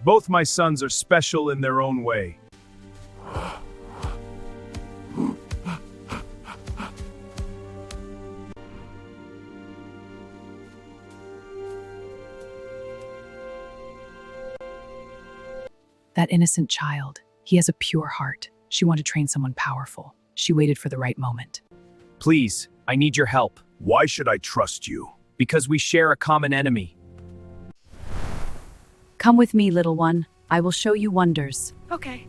Both my sons are special in their own way. That innocent child, he has a pure heart. She wanted to train someone powerful. She waited for the right moment. Please, I need your help. Why should I trust you? Because we share a common enemy. Come with me, little one. I will show you wonders. Okay.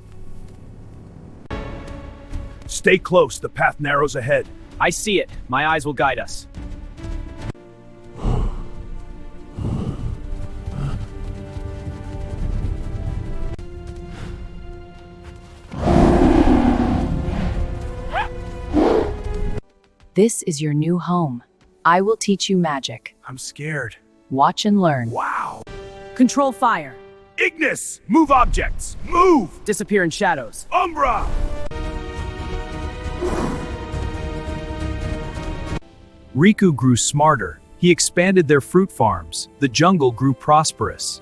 Stay close, the path narrows ahead. I see it. My eyes will guide us. This is your new home. I will teach you magic. I'm scared. Watch and learn. Wow. Control fire. Ignis! Move objects! Move! Disappear in shadows. Umbra! Riku grew smarter. He expanded their fruit farms. The jungle grew prosperous.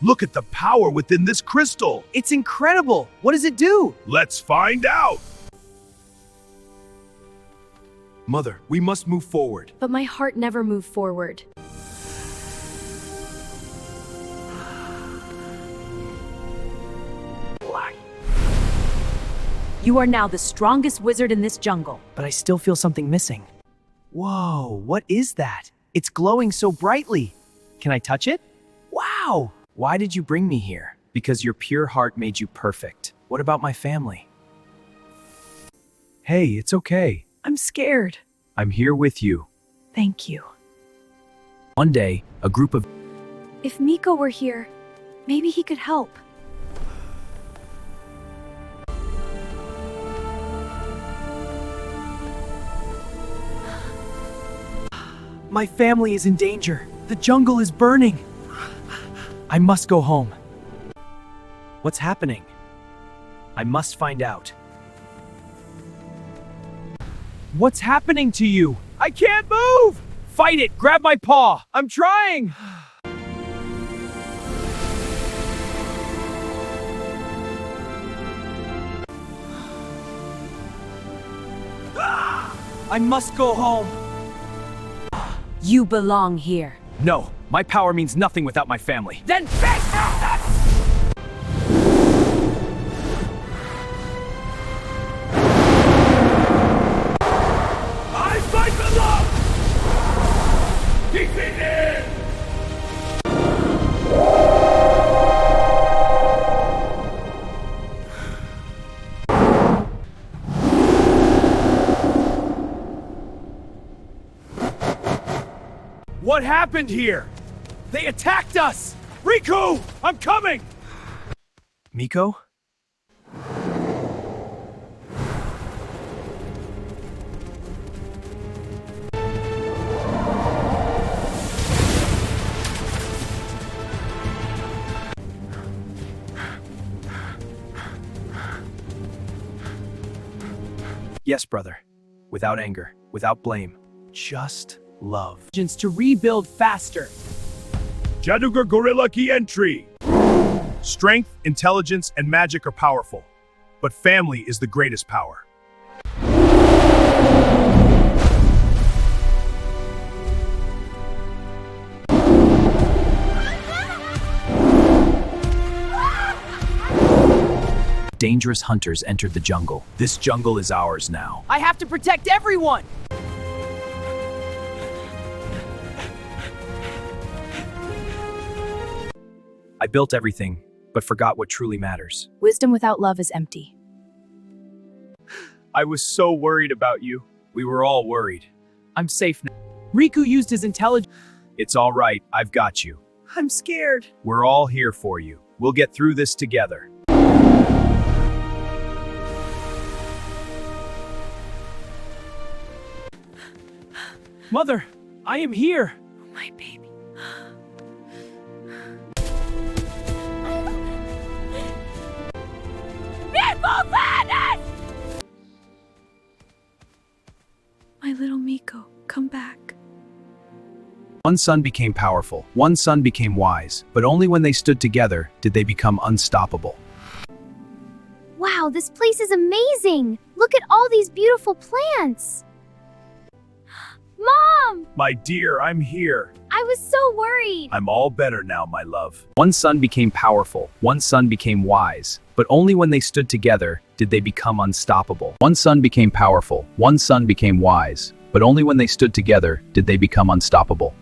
Look at the power within this crystal! It's incredible. What does it do? Let's find out! Mother, we must move forward. But my heart never moved forward. You are now the strongest wizard in this jungle. But I still feel something missing. Whoa, what is that? It's glowing so brightly. Can I touch it? Wow! Why did you bring me here? Because your pure heart made you perfect. What about my family? Hey, it's okay. I'm scared. I'm here with you. Thank you. One day, a group of If Miko were here, maybe he could help. My family is in danger. The jungle is burning. I must go home. What's happening? I must find out. What's happening to you? I can't move! Fight it! Grab my paw! I'm trying! I must go home. You belong here. No, my power means nothing without my family. Then face I fight for love! Defeated! What happened here? They attacked us! Riku! I'm coming! Miko? Yes, brother. Without anger, without blame, just love. To rebuild faster. Jadugar Gorilla Key entry! Strength, intelligence, and magic are powerful, but family is the greatest power. Dangerous hunters entered the jungle. This jungle is ours now. I have to protect everyone! I built everything, but forgot what truly matters. Wisdom without love is empty. I was so worried about you. We were all worried. I'm safe now. Riku used his intelligence. It's all right, I've got you. I'm scared. We're all here for you. We'll get through this together. Mother, I am here. My baby. My little Miko, come back. One son became powerful, one son became wise, but only when they stood together did they become unstoppable. Wow, this place is amazing! Look at all these beautiful plants! Mom! My dear, I'm here. I was so worried! I'm all better now, my love. One son became powerful, one son became wise, but only when they stood together did they become unstoppable. One son became powerful, one son became wise, but only when they stood together did they become unstoppable.